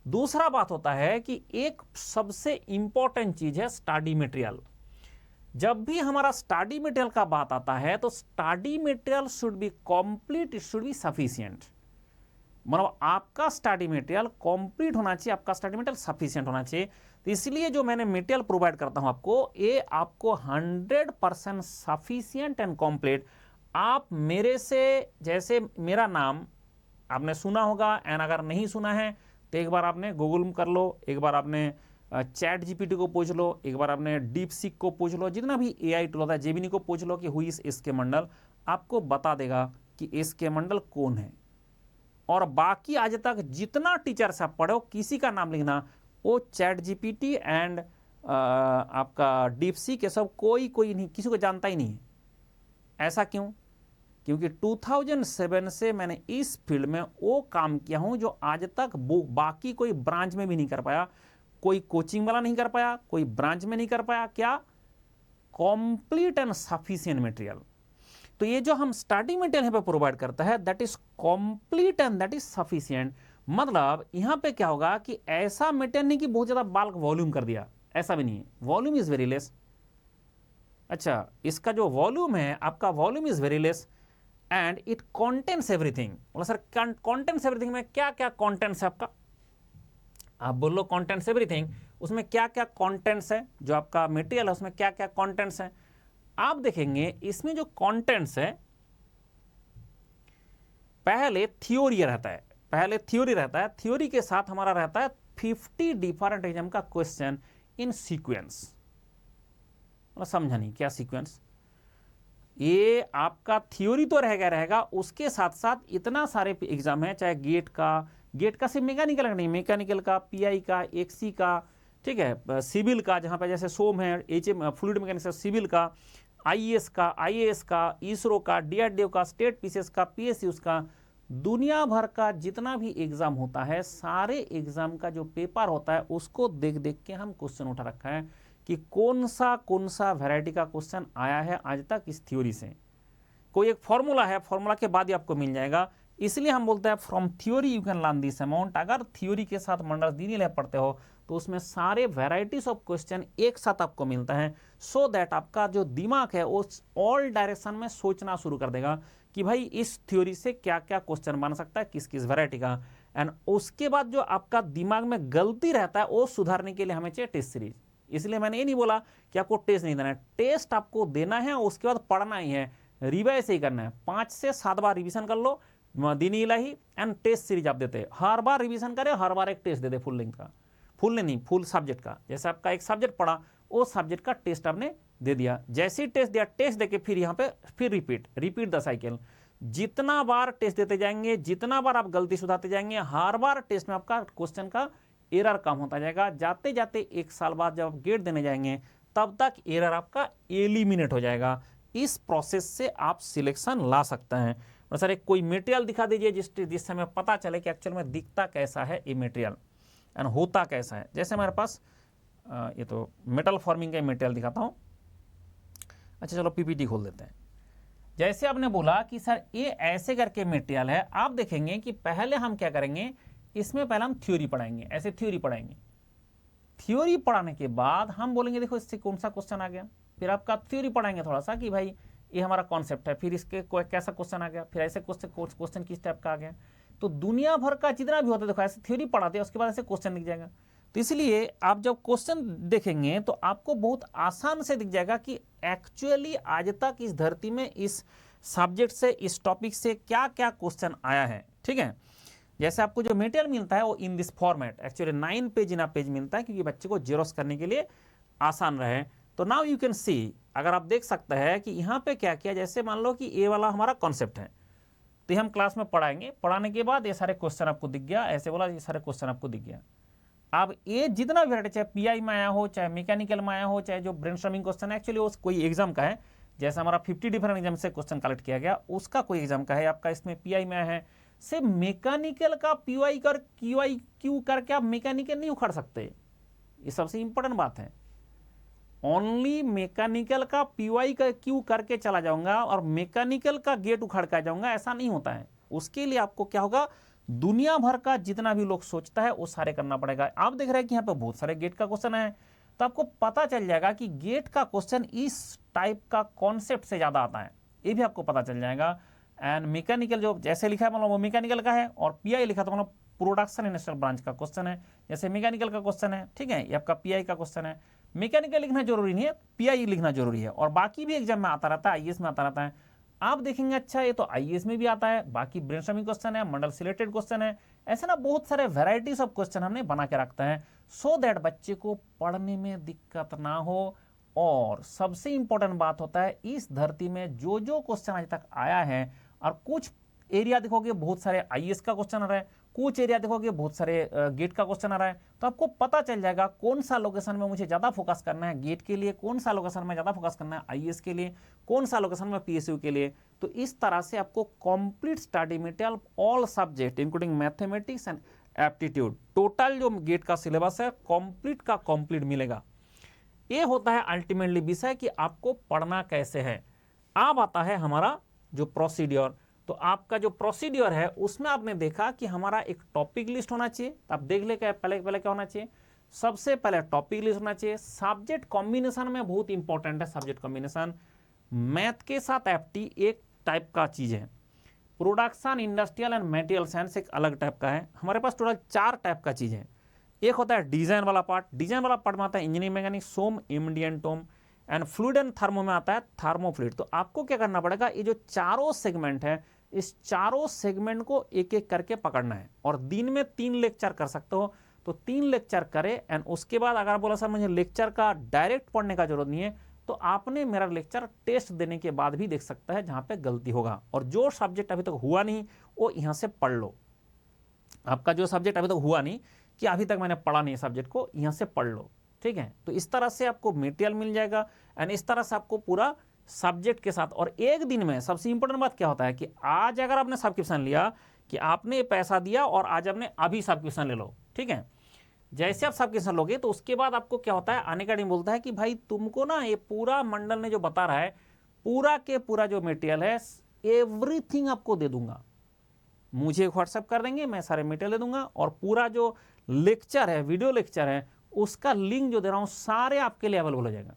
दूसरा बात होता है कि एक सबसे इंपॉर्टेंट चीज है स्टडी मटेरियल। जब भी हमारा स्टडी मटेरियल का बात आता है तो study material should be complete, it should be sufficient. मतलब आपका स्टडी मटेरियल कंप्लीट होना चाहिए, आपका स्टडी मटेरियल सफिशिएंट होना चाहिए। तो इसलिए जो मैंने मटेरियल प्रोवाइड करता हूं आपको, ये आपको 100% सफिशिएंट एंड कंप्लीट। आप मेरे से, जैसे मेरा नाम आपने सुना होगा, एंड अगर नहीं सुना है तो एक बार आपने गूगल में कर लो, एक बार आपने चैट जीपीटी को पूछ लो, एक बार आपने डीप सीक को पूछ लो, जितना भी एआई टूल होता है, जेमिनी को पूछ लो कि हुई इज एसके मंडल, आपको बता देगा कि एसके मंडल कौन है। और बाकी आज तक जितना टीचर से आप पढ़ो, किसी का नाम लिखना, वो चैट जीपीटी एंड आपका डीप सीक, ये सब कोई नहीं, किसी को जानता ही नहीं है। ऐसा क्यों? क्योंकि 2007 से मैंने इस फील्ड में वो काम किया हूं जो आज तक बाकी कोई ब्रांच में भी नहीं कर पाया, कोई कोचिंग वाला नहीं कर पाया, कोई ब्रांच में नहीं कर पाया। क्या? Complete and sufficient material. तो ये जो हम स्टार्टिंग मटेरियल यहाँ पे प्रोवाइड करता है that is complete and that is sufficient. मतलब यहाँ पे क्या होगा कि ऐसा मटेरियल नहीं कि बहुत ज्यादा बाल्क वॉल्यूम कर दिया, ऐसा भी नहीं है। Volume is very less. अच्छा, इसका जो वॉल्यूम है आपका, volume is very less and it contains everything. बोला सर कंटेन्स एवरीथिंग में क्या क्या कंटेंट्स है आपका? आप बोलो कंटेंट्स एवरीथिंग, उसमें क्या क्या कंटेंट्स है? जो आपका मटेरियल है उसमें क्या क्या कंटेंट्स है? आप देखेंगे इसमें जो कंटेंट्स है, पहले थ्योरी रहता है, पहले थ्योरी रहता है। थ्योरी के साथ हमारा रहता है 50 डिफरेंट एग्जाम का क्वेश्चन इन सीक्वेंस। समझा नहीं क्या सीक्वेंस? ये आपका थ्योरी तो रहेगा, उसके साथ साथ इतना सारे एग्जाम है, चाहे गेट का सिर्फ मैकेनिकल का नहीं, मैकेनिकल का, पीआई का, एक्सी का, ठीक है, सिविल का, जहां पे जैसे सोम है, एचएम फ्लूइड मैकेनिक्स, सिविल का, आईएएस का, आईएएस का, इसरो का, डीआरडीओ का, स्टेट पीसीएस का, पीएसयूज का, दुनिया भर का जितना भी एग्जाम होता है, सारे एग्जाम का जो पेपर होता है उसको देख देख के हम क्वेश्चन उठा रखा है कि कौन सा वैरायटी का क्वेश्चन आया है आज तक इस थ्योरी से। कोई एक फॉर्मूला है, फॉर्मूला के बाद ही आपको मिल जाएगा। इसलिए हम बोलते हैं from theory you can learn this amount. अगर थ्योरी के साथ मंडल दीनी पढ़ते हो तो उसमें सारे वैरायटीज ऑफ क्वेश्चन एक साथ आपको मिलता है, सो दैट आपका जो दिमाग है वो ऑल डायरेक्शन में सोचना शुरू कर देगा कि भाई इस थ्योरी से क्या क्या क्वेश्चन बन सकता है, किस किस वैरायटी का। एंड उसके बाद जो आपका दिमाग में गलती रहता है वो सुधारने के लिए हमें चाहिए टेस्ट सीरीज। इसलिए मैंने ये नहीं बोला कि आपको टेस्ट नहीं देना है, टेस्ट आपको देना है, उसके बाद पढ़ना ही है, रिवाइज ही करना है। 5 से 7 बार रिवीजन कर लो दीनी इलाही एंड टेस्ट सीरीज आप देते, हर बार रिवीजन करें, हर बार एक टेस्ट दे दे फुल लेंथ का, फुल नहीं फुल सब्जेक्ट का। जैसे आपका एक सब्जेक्ट पढ़ा, वो सब्जेक्ट का टेस्ट आपने दे दिया, जैसे ही टेस्ट दिया, टेस्ट देके फिर यहाँ पे फिर रिपीट द साइकिल। जितना बार टेस्ट देते जाएंगे, जितना बार आप गलती सुधारते जाएंगे, हर बार टेस्ट में आपका क्वेश्चन का एरर कम होता जाएगा। जाते जाते 1 साल बाद जब आप गेट देने जाएंगे तब तक एरर आपका एलिमिनेट हो जाएगा। इस प्रोसेस से आप सिलेक्शन ला सकते हैं। और सर एक कोई मटेरियल दिखा दीजिए जिससे हमें पता चले कि एक्चुअल में दिखता कैसा है ये मटेरियल एंड होता कैसा है। जैसे हमारे पास ये तो मेटल फॉर्मिंग का मटेरियल दिखाता हूँ। अच्छा चलो पीपीटी खोल देते हैं। जैसे आपने बोला कि सर ये ऐसे करके मटेरियल है, आप देखेंगे कि पहले हम क्या करेंगे, इसमें पहले हम थ्योरी पढ़ाएंगे, ऐसे थ्योरी पढ़ाएंगे। थ्योरी पढ़ाने के बाद हम बोलेंगे देखो इससे कौन सा क्वेश्चन आ गया, फिर आपका थ्योरी पढ़ाएंगे थोड़ा सा कि भाई ये हमारा कॉन्सेप्ट है, फिर इसके कैसा क्वेश्चन आ गया, फिर ऐसे क्वेश्चन किस टाइप का आ गया। तो दुनिया भर का जितना भी होता है देखो ऐसे थ्योरी पढ़ाते हैं, उसके बाद ऐसे क्वेश्चन दिख जाएगा। तो इसलिए आप जब क्वेश्चन देखेंगे तो आपको बहुत आसान से दिख जाएगा कि एक्चुअली आज तक इस धरती में इस सब्जेक्ट से, इस टॉपिक से क्या क्या क्वेश्चन आया है। ठीक है, जैसे आपको जो मटेरियल मिलता है वो in this format, actually 9 page in page मिलता है क्योंकि बच्चे को जेरोक्स करने के लिए आसान रहे। तो नाउ यू कैन सी, अगर आप देख सकते हैं कि यहाँ पे क्या किया, जैसे मान लो कि ये वाला हमारा कॉन्सेप्ट है, तो हम क्लास में पढ़ाएंगे, पढ़ाने के बाद ये सारे क्वेश्चन आपको दिख गया, ऐसे बोला ये सारे क्वेश्चन आपको दिख गया। अब ये जितना वैरायटी, चाहे पीआई में आया हो, चाहे मैकेनिकल में आया हो, चाहे जो ब्रेनस्टॉर्मिंग क्वेश्चन है, एक्चुअली वो कोई एग्जाम का है, जैसे हमारा 50 डिफरेंट एग्जाम से क्वेश्चन कलेक्ट किया गया, उसका कोई एग्जाम का है, आपका इसमें पीआई में है। सिर्फ मैकेनिकल का पीवाई कर क्यूआई क्यू करके आप मैकेनिकल नहीं उखाड़ सकते, ये सबसे इंपॉर्टेंट बात है। ओनली मैकेनिकल का पीवाई का क्यू करके चला जाऊंगा और मैकेनिकल का गेट उखाड़ कर जाऊंगा, ऐसा नहीं होता है। उसके लिए आपको क्या होगा, दुनिया भर का जितना भी लोग सोचता है वो सारे करना पड़ेगा। आप देख रहे हैं कि यहाँ पे बहुत सारे गेट का क्वेश्चन है, तो आपको पता चल जाएगा कि गेट का क्वेश्चन इस टाइप का कॉन्सेप्ट से ज्यादा आता है, ये भी आपको पता चल जाएगा। एंड मैकेनिकल जो जैसे लिखा है मतलब वो मैकेनिकल का है, और पीआई लिखा तो मतलब प्रोडक्शन इंडस्ट्रियल ब्रांच का क्वेश्चन है, जैसे मैकेनिकल का क्वेश्चन है। ठीक है, ये आपका पीआई का क्वेश्चन है। मैकेनिकल लिखना जरूरी नहीं है, पीआई लिखना जरूरी है, और बाकी भी एग्जाम में आता रहता है, आईएएस में आता रहता है। आप देखेंगे अच्छा ये तो आईएएस में भी आता है, बाकी ब्रेनस्टॉर्मिंग क्वेश्चन है, मंडल सिलेक्टेड क्वेश्चन है, ऐसे ना बहुत सारे वेराइटीज ऑफ क्वेश्चन हमने बना के रखते हैं, सो दैट बच्चे को पढ़ने में दिक्कत ना हो। और सबसे इंपॉर्टेंट बात होता है, इस धरती में जो जो क्वेश्चन आज तक आया है, और कुछ एरिया देखोगे बहुत सारे आईएएस का क्वेश्चन आ रहा है, कुछ एरिया देखोगे बहुत सारे गेट का क्वेश्चन आ रहा है, तो आपको पता चल जाएगा कौन सा लोकेशन में मुझे ज़्यादा फोकस करना है गेट के लिए, कौन सा लोकेशन में ज़्यादा फोकस करना है आईएएस के लिए, कौन सा लोकेशन में पीएसयू के लिए। तो इस तरह से आपको complete study material all subject including mathematics and aptitude, total जो गेट का सिलेबस है कंप्लीट का कंप्लीट मिलेगा। ये होता है अल्टीमेटली विषय कि आपको पढ़ना कैसे है। अब आता है हमारा जो प्रोसीड्योर। तो आपका जो प्रोसीड्योर है उसमें आपने देखा कि हमारा एक टॉपिक लिस्ट होना चाहिए। तो आप देख ले क्या पहले क्या होना चाहिए, सबसे पहले टॉपिक लिस्ट होना चाहिए। सब्जेक्ट कॉम्बिनेशन में बहुत इंपॉर्टेंट है सब्जेक्ट कॉम्बिनेशन। मैथ के साथ एफटी एक टाइप का चीज है, production industrial and material science एक अलग टाइप का है। हमारे पास टोटल 4 टाइप का चीज है। एक होता है डिजाइन वाला पार्ट, डिजाइन वाला पार्ट में आता है engineering mechanics, SOM, MD TOM and fluid and thermo में आता है थर्मोफ्लूइड। तो आपको क्या करना पड़ेगा, ये जो चारों सेगमेंट है इस चारों सेगमेंट को एक एक करके पकड़ना है और दिन में 3 लेक्चर कर सकते हो। तो 3 लेक्चर करें एंड उसके बाद अगर बोला सर मुझे लेक्चर का डायरेक्ट पढ़ने का जरूरत नहीं है, तो आपने मेरा लेक्चर टेस्ट देने के बाद भी देख सकता है जहां पे गलती होगा। और जो सब्जेक्ट अभी तक हुआ नहीं वो यहां से पढ़ लो। आपका जो सब्जेक्ट अभी तक हुआ नहीं कि अभी तक मैंने पढ़ा नहीं सब्जेक्ट को, यहां से पढ़ लो, ठीक है। तो इस तरह से आपको मटेरियल मिल जाएगा एंड इस तरह से आपको पूरा सब्जेक्ट के साथ। और एक दिन में सबसे इंपॉर्टेंट बात क्या होता है कि आज अगर आपने सब्सक्रिप्शन लिया कि आपने पैसा दिया और आज आपने अभी सब्सक्रिप्शन ले लो, ठीक है। जैसे आप सब्सक्रिप्शन लोगे तो उसके बाद आपको क्या होता है, आने का टाइम बोलता है कि भाई तुमको ना ये पूरा मंडल ने जो बता रहा है पूरा के पूरा जो मटेरियल है एवरीथिंग आपको दे दूंगा। मुझे व्हाट्सएप कर देंगे, मैं सारे मटेरियल दे दूंगा और पूरा जो लेक्चर है वीडियो लेक्चर है उसका लिंक जो दे रहा हूं सारे आपके लिए अवेलेबल हो जाएगा।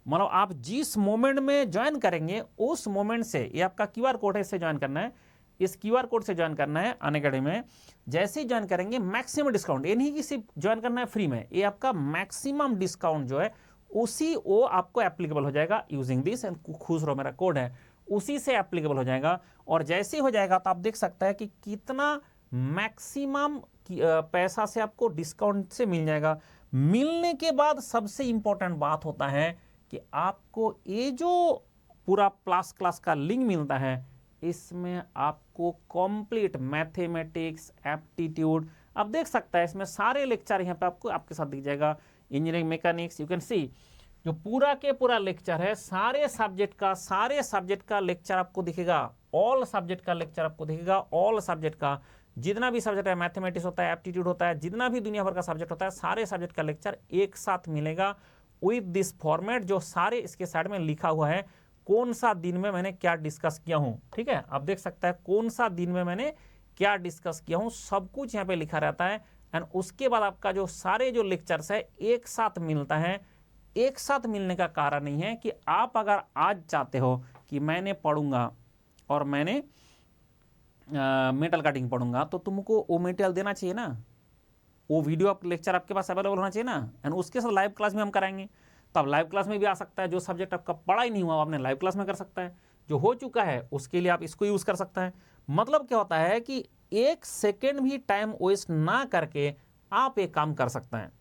मतलब आप जिस मोमेंट में ज्वाइन करेंगे उस मोमेंट से, ये आपका क्यूआर कोड है, इससे ज्वाइन करना है, इस क्यूआर कोड से ज्वाइन करना है अनअकैडमी में। जैसे ही ज्वाइन करेंगे मैक्सिमम डिस्काउंट, ये नहीं कि सिर्फ ज्वाइन करना है फ्री में, ये आपका मैक्सिमम डिस्काउंट जो है उसी वो आपको एप्लीकेबल हो जाएगा यूजिंग दिस एंड खुश रहो मेरा कोड है, उसी से एप्लीकेबल हो जाएगा। और जैसे ही हो जाएगा तो आप देख सकते हैं कि कितना मैक्सिमम पैसा से आपको डिस्काउंट से मिल जाएगा। मिलने के बाद सबसे इंपॉर्टेंट बात होता है कि आपको ये जो पूरा क्लास का लिंक मिलता है इसमें आपको कंप्लीट मैथमेटिक्स एप्टीट्यूड, आप देख सकता है इसमें सारे लेक्चर यहाँ पे आपको आपके साथ दिख जाएगा। Engineering mechanics you can see जो पूरा के पूरा लेक्चर है, सारे सब्जेक्ट का लेक्चर आपको दिखेगा, ऑल सब्जेक्ट का लेक्चर आपको दिखेगा, ऑल सब्जेक्ट का जितना भी सब्जेक्ट है, मैथमेटिक्स होता है, एप्टीट्यूड होता है, जितना भी दुनिया भर का सब्जेक्ट होता है, सारे सब्जेक्ट का लेक्चर एक साथ मिलेगा विद दिस फॉर्मेट, जो सारे इसके साइड में लिखा हुआ है कौन सा दिन में मैंने क्या डिस्कस किया हूं, ठीक है। आप देख सकते हैं कौन सा दिन में मैंने क्या डिस्कस किया हूं, सब कुछ यहाँ पे लिखा रहता है। एंड उसके बाद आपका जो सारे जो लेक्चर्स है एक साथ मिलता है। एक साथ मिलने का कारण नहीं है कि आप अगर आज चाहते हो कि मैंने पढ़ूंगा और मैंने मेटल कटिंग पढ़ूंगा तो तुमको वो मेटेरियल देना चाहिए ना, वो वीडियो आप लेक्चर आपके पास अवेलेबल होना चाहिए ना। एंड उसके साथ लाइव क्लास में हम कराएंगे, तो आप लाइव क्लास में भी आ सकता है। जो सब्जेक्ट आपका पढ़ा ही नहीं हुआ आपने लाइव क्लास में कर सकता है, जो हो चुका है उसके लिए आप इसको यूज कर सकता है। मतलब क्या होता है कि 1 सेकेंड भी टाइम वेस्ट ना करके आप एक काम कर सकते हैं।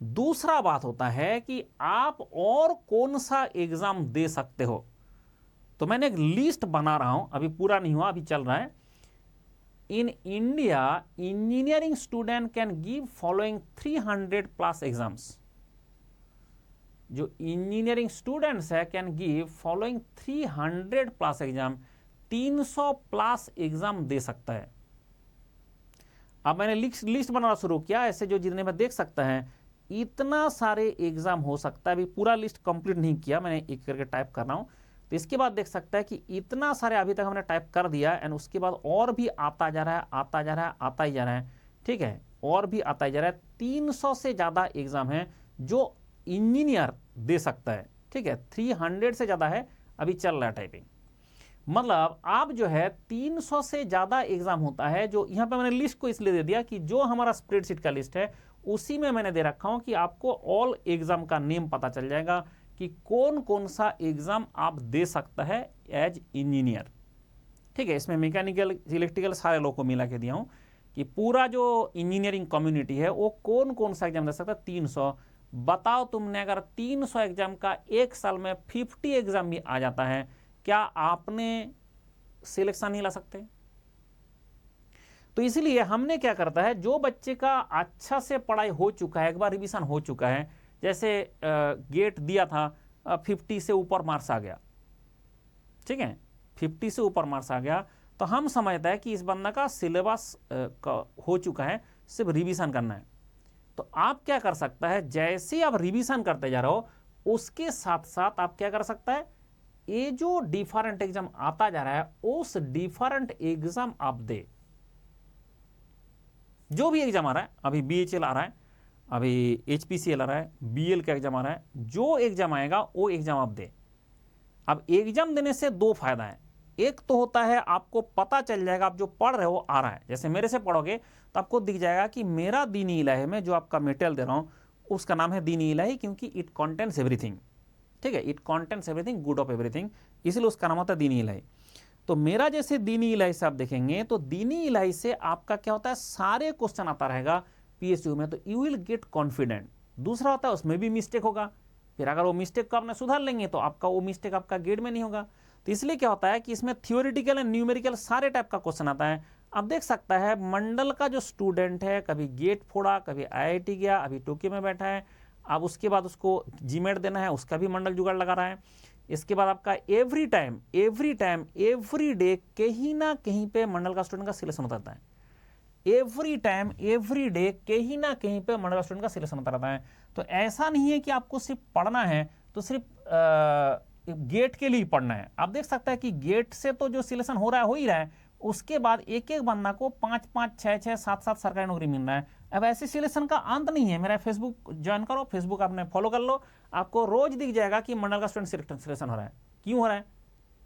दूसरा बात होता है कि आप और कौन सा एग्जाम दे सकते हो। तो मैंने एक लिस्ट बना रहा हूं, अभी पूरा नहीं हुआ, अभी चल रहा है। In India engineering student can give following 300+ exams. जो इंजीनियरिंग स्टूडेंट्स है can give following 300+ exam, 300+ exam दे सकता है। अब मैंने लिस्ट बनाना शुरू किया, ऐसे जो जितने में देख सकते हैं इतना सारे एग्जाम हो सकता है। अभी पूरा लिस्ट कंप्लीट नहीं किया, मैंने एक करके टाइप कर रहा हूं। तो इसके बाद देख सकता है कि इतना सारे अभी तक हमने टाइप कर दिया एंड उसके बाद और भी आता जा रहा है, आता जा रहा है, आता ही जा रहा है, ठीक है, और भी आता ही जा रहा है। 300 से ज्यादा एग्जाम है जो इंजीनियर दे सकता है, ठीक है। 300 से ज्यादा है, अभी चल रहा है टाइपिंग। मतलब आप जो है 300 से ज्यादा एग्जाम होता है। जो यहां पे मैंने लिस्ट को इसलिए दे दिया कि जो हमारा स्प्रेडशीट का लिस्ट है उसी में मैंने दे रखा हूं कि आपको ऑल एग्जाम का नेम पता चल जाएगा कि कौन कौन सा एग्जाम आप दे सकता है एज इंजीनियर, ठीक है। इसमें मैकेनिकल इलेक्ट्रिकल सारे लोगों को मिला के दिया हूं कि पूरा जो इंजीनियरिंग कम्युनिटी है वो कौन कौन सा एग्जाम दे सकता है। 300 बताओ, तुमने अगर 300 एग्जाम का एक साल में 50 एग्जाम भी आ जाता है, क्या आपने सिलेक्शन नहीं ला सकते? तो इसलिए हमने क्या करता है, जो बच्चे का अच्छा से पढ़ाई हो चुका है, एक बार रिवीजन हो चुका है, जैसे गेट दिया था 50 से ऊपर मार्क्स आ गया, ठीक है, 50 से ऊपर मार्क्स आ गया, तो हम समझते हैं कि इस बंदा का सिलेबस हो चुका है, सिर्फ रिवीजन करना है। तो आप क्या कर सकता है, जैसे आप रिवीजन करते जा रहे हो उसके साथ साथ आप क्या कर सकता है, ये जो डिफरेंट एग्जाम आता जा रहा है उस डिफरेंट एग्जाम आप दे। जो भी एग्जाम आ रहा है, अभी BHL आ रहा है, अभी HPCL आ रहा है, BL का एग्जाम आ रहा है, जो एग्जाम आएगा वो एग्जाम आप दे। अब एग्जाम देने से दो फायदा है, एक तो होता है आपको पता चल जाएगा आप जो पढ़ रहे हो आ रहा है। जैसे मेरे से पढ़ोगे तो आपको दिख जाएगा कि मेरा दीनी इलाही में जो आपका मटेरियल दे रहा हूं उसका नाम है दीनी इलाही, क्योंकि इट कंटेंट्स एवरीथिंग, ठीक है, it contents everything, good of everything, इसलिए उसका नाम होता है दीनी इलाही। तो मेरा जैसे दीनी इलाही से आप देखेंगे तो दीनी इलाही से आपका क्या होता है, सारे क्वेश्चन आता रहेगा PSU में, तो यू विल गेट कॉन्फिडेंट। दूसरा होता है उसमें भी मिस्टेक होगा, फिर अगर वो मिस्टेक को आपने सुधार लेंगे तो आपका वो मिस्टेक आपका गेट में नहीं होगा। तो इसलिए क्या होता है कि इसमें थियोरिटिकल एंड न्यूमेरिकल सारे टाइप का क्वेश्चन आता है। अब देख सकता है मंडल का जो स्टूडेंट है, कभी गेट फोड़ा, कभी IIT गया, अभी टोक्यो में बैठा है, अब उसके बाद उसको GMAT देना है, उसका भी मंडल जुगाड़ लगा रहा है। इसके बाद आपका एवरी टाइम एवरी डे कहीं ना कहीं पे मंडल का स्टूडेंट का सिलेक्शन होता रहता है। एवरी टाइम एवरी डे कहीं ना कहीं पे मंडल का स्टूडेंट का सिलेक्शन होता रहता है। तो ऐसा नहीं है कि आपको सिर्फ पढ़ना है तो सिर्फ गेट के लिए पढ़ना है। आप देख सकते हैं कि गेट से तो जो सिलेक्शन हो रहा है, उसके बाद एक एक बंदा को 5-5, 6-6, 7-7 सरकारी नौकरी मिल रहा है। अब ऐसे सिलेक्शन का अंत नहीं है। मेरा फेसबुक ज्वाइन करो, फेसबुक आपने फॉलो कर लो, आपको रोज दिख जाएगा कि मंडल का स्टूडेंट सिलेक्शन हो रहा है। क्यों हो रहा है?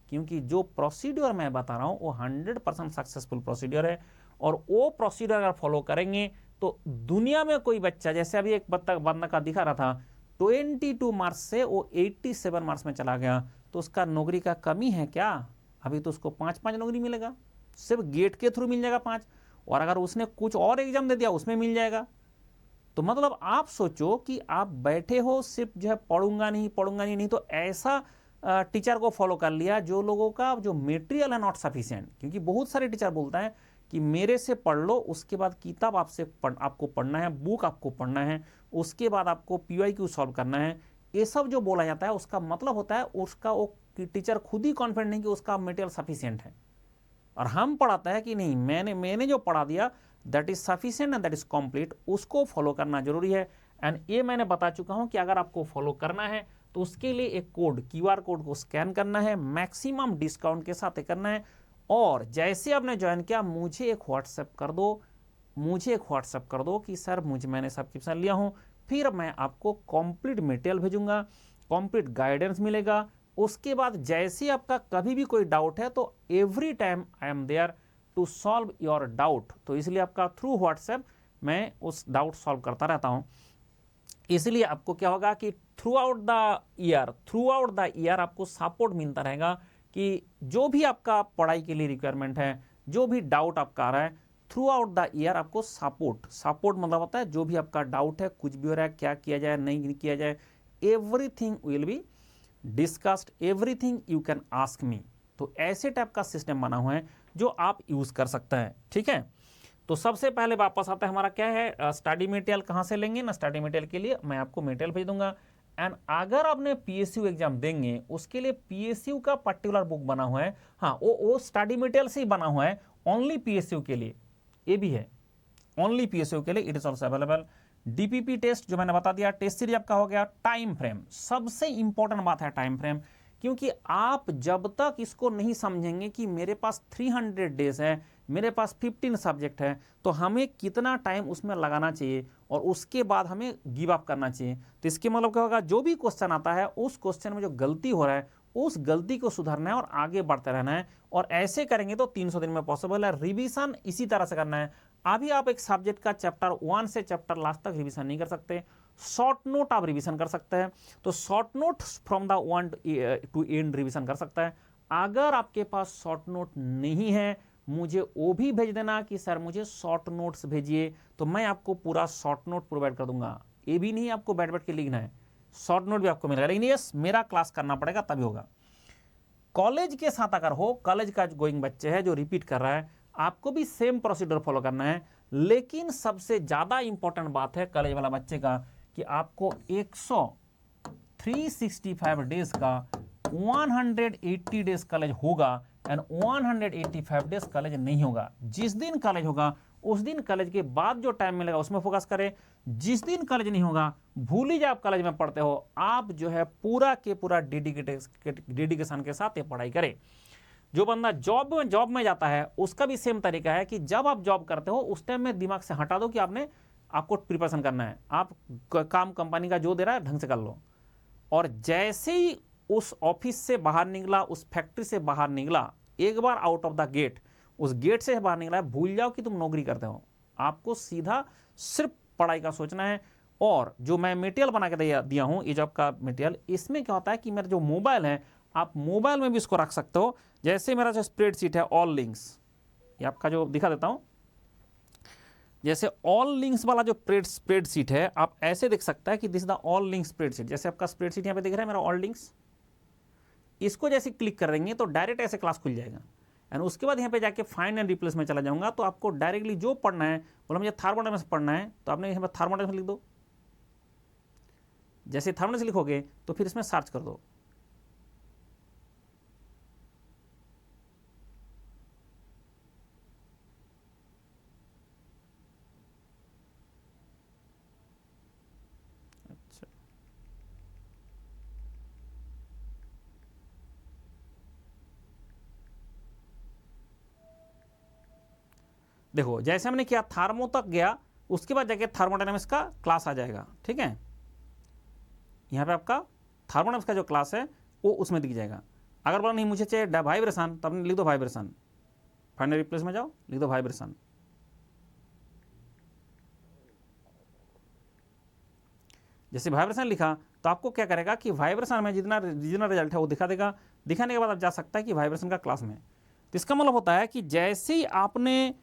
क्योंकि जो प्रोसीड्योर मैं बता रहा हूं वो 100% सक्सेसफुल प्रोसीड्योर है, और वो प्रोसीड्योर अगर फॉलो करेंगे तो दुनिया में कोई बच्चा, जैसे अभी एक बंदा का दिखा रहा था 22 मार्क्स से वो 87 मार्क्स में चला गया, तो उसका नौकरी का कमी है क्या? अभी तो उसको 5-5 नौकरी मिलेगा, सिर्फ गेट के थ्रू मिल जाएगा 5, और अगर उसने कुछ और एग्जाम दे दिया उसमें मिल जाएगा। तो मतलब आप सोचो कि आप बैठे हो सिर्फ जो है पढ़ूंगा नहीं, तो ऐसा टीचर को फॉलो कर लिया जो लोगों का जो मटेरियल है नॉट सफिशिएंट। क्योंकि बहुत सारे टीचर बोलता है कि मेरे से पढ़ लो, उसके बाद किताब आपको पढ़ना है, बुक आपको पढ़ना है, उसके बाद आपको PYQ सॉल्व करना है। ये सब जो बोला जाता है उसका मतलब होता है उसका वो टीचर खुद ही कॉन्फिडेंट नहीं कि उसका मटेरियल सफिशिएंट है, और हम पढ़ाता है कि नहीं, मैंने जो पढ़ा दिया that is sufficient and that is complete, उसको फॉलो करना जरूरी है। एंड ये मैंने बता चुका हूं कि अगर आपको फॉलो करना है तो उसके लिए एक कोड, QR कोड को स्कैन करना है, मैक्सिमम डिस्काउंट के साथ करना है, और जैसे आपने ज्वाइन किया मुझे एक व्हाट्सएप कर दो कि सर मैंने सब्सक्रिप्शन लिया हूं, फिर मैं आपको कंप्लीट मटेरियल भेजूंगा, कंप्लीट गाइडेंस मिलेगा। उसके बाद जैसे आपका कभी भी कोई डाउट है तो every time I am there to solve your doubt. तो इसलिए आपका थ्रू व्हाट्सएप मैं उस डाउट सॉल्व करता रहता हूं। इसलिए आपको क्या होगा कि थ्रू आउट द ईयर आपको सपोर्ट मिलता रहेगा कि जो भी आपका पढ़ाई के लिए रिक्वायरमेंट है, जो भी डाउट आपका आ रहा है, थ्रू आउट द ईयर आपको सपोर्ट मतलब होता है जो भी आपका डाउट है, कुछ भी हो रहा है, क्या किया जाए नहीं किया जाए, everything will be discussed, everything you can ask me. तो ऐसे टाइप का सिस्टम बना हुआ है जो आप यूज कर सकते हैं, ठीक है। तो सबसे पहले वापस आता है हमारा क्या है, स्टडी मटेरियल कहाँ से लेंगे ना। स्टडी मटेरियल के लिए मैं आपको मटेरियल भेज दूंगा, एंड अगर आपने PSU एग्जाम देंगे उसके लिए PSU का पर्टिकुलर बुक बना हुआ है, हाँ वो स्टडी मटेरियल से ही बना हुआ है, ओनली PSU के लिए, ये भी है ओनली PSU के लिए, it is also available. DPP test जो मैंने बता दिया, टेस्ट सीरीज आपका हो गया। टाइम फ्रेम, सबसे इंपॉर्टेंट बात है टाइम फ्रेम, क्योंकि आप जब तक इसको नहीं समझेंगे कि मेरे पास 300 डेज है, मेरे पास 15 सब्जेक्ट है, तो हमें कितना टाइम उसमें लगाना चाहिए और उसके बाद हमें गिव अप करना चाहिए। तो इसके मतलब क्या होगा, जो भी क्वेश्चन आता है उस क्वेश्चन में जो गलती हो रहा है उस गलती को सुधारना है और आगे बढ़ते रहना है, और ऐसे करेंगे तो 300 दिन में पॉसिबल है। रिवीजन इसी तरह से करना है। अभी आप एक सब्जेक्ट का चैप्टर 1 से चैप्टर लास्ट तक रिवीजन नहीं कर सकते, शॉर्ट नोट आप रिवीजन कर सकते हैं। तो short note from the 1 to end revision कर सकता है। अगर आपके पास शॉर्ट नोट नहीं है, मुझे वो भी भेज देना कि सर मुझे शॉर्ट नोट्स भेजिए, तो मैं आपको पूरा शॉर्ट नोट प्रोवाइड कर दूंगा। ये भी नहीं आपको बैठ बैठ के लिखना है, शॉर्ट नोट भी आपको मिलेगा, लेकिन यस मेरा क्लास करना पड़ेगा तभी होगा। कॉलेज के साथ अगर हो, कॉलेज का गोइंग बच्चे है जो रिपीट कर रहा है, आपको भी सेम प्रोसीजर फॉलो करना है। लेकिन सबसे ज़्यादा इंपॉर्टेंट बात है कॉलेज वाला बच्चे का कि आपको 365 डेज का 180 डेज कॉलेज होगा एंड 185 डेज कॉलेज नहीं होगा। जिस दिन कॉलेज होगा उस दिन कॉलेज के बाद जो टाइम मिलेगा उसमें फोकस करें। जिस दिन कॉलेज नहीं होगा भूल ही जाए आप कॉलेज में पढ़ते हो, आप जो है पूरा के पूरा डेडिकेशन के साथ ये पढ़ाई करें। जो बंदा जॉब में जाता है उसका भी सेम तरीका है कि जब आप जॉब करते हो उस टाइम में दिमाग से हटा दो कि आपको प्रिपरेशन करना है। आप काम कंपनी का जो दे रहा है ढंग से कर लो, और जैसे ही उस ऑफिस से बाहर निकला, उस फैक्ट्री से बाहर निकला, एक बार आउट ऑफ द गेट, उस गेट से बाहर निकला है, भूल जाओ कि तुम नौकरी करते हो। आपको सीधा सिर्फ पढ़ाई का सोचना है। और जो मैं मटेरियल बना के दिया हूं, ये जॉब का मटेरियल, इसमें क्या होता है कि मेरा जो मोबाइल है, आप मोबाइल में भी इसको रख सकते हो। जैसे मेरा जो स्प्रेडशीट है ऑल लिंक्स, ये आपका जो दिखा देता हूं, जैसे ऑल लिंक्स वाला जो स्प्रेडशीट है, आप ऐसे देख सकता है कि this the all links spreadsheet. जैसे आपका स्प्रेडशीट यहाँ पे दिख रहा है मेरा ऑल लिंक्स, इसको जैसे क्लिक कर देंगे तो डायरेक्ट ऐसे क्लास खुल जाएगा। एंड उसके बाद यहाँ पे जाके फाइंड एंड रिप्लेस में चला जाऊंगा, तो आपको डायरेक्टली जो पढ़ना है, बोला मुझे थर्मोडायनामिक्स पढ़ना है, तो आपने यहाँ पे थर्मोडायनामिक्स लिख दो। जैसे थर्मोडायनामिक्स लिखोगे तो फिर इसमें सर्च कर दो। अच्छा, देखो जैसे हमने किया थार्मो तक गया, उसके बाद जाके थर्मोडायनामिक्स का क्लास आ जाएगा। ठीक है, यहाँ पे आपका थर्मोडायनामिक्स का जो क्लास है वो उसमें दिख जाएगा। अगर बोला नहीं मुझे चाहिए वाइब्रेशन, तो आपने लिख दो वाइब्रेशन, फाइंड एंड रिप्लेस में जाओ, लिख दो वाइब्रेशन। जैसे वाइब्रेशन लिखा तो आपको क्या करेगा कि वाइब्रेशन में जितना रिजल्ट है वो दिखा देगा। दिखाने के बाद आप जा सकता है कि वाइब्रेशन का क्लास में। तो इसका मतलब होता है कि जैसे ही आपने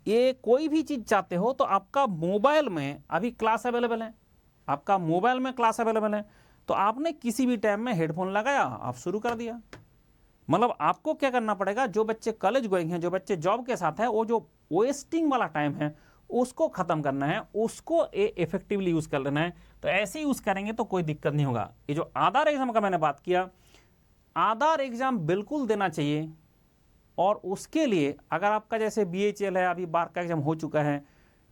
ये कोई भी चीज़ चाहते हो तो आपका मोबाइल में अभी क्लास अवेलेबल है, आपका मोबाइल में क्लास अवेलेबल है, तो आपने किसी भी टाइम में हेडफोन लगाया, आप शुरू कर दिया। मतलब आपको क्या करना पड़ेगा, जो बच्चे कॉलेज गोइंग हैं, जो बच्चे जॉब के साथ है, वो जो वेस्टिंग वाला टाइम है उसको खत्म करना है, उसको इफेक्टिवली यूज कर लेना है। तो ऐसे यूज करेंगे तो कोई दिक्कत नहीं होगा। ये जो आधार एग्जाम का मैंने बात किया, आधार एग्जाम बिल्कुल देना चाहिए। और उसके लिए अगर आपका जैसे BHL है, अभी बार का एग्जाम हो चुका है,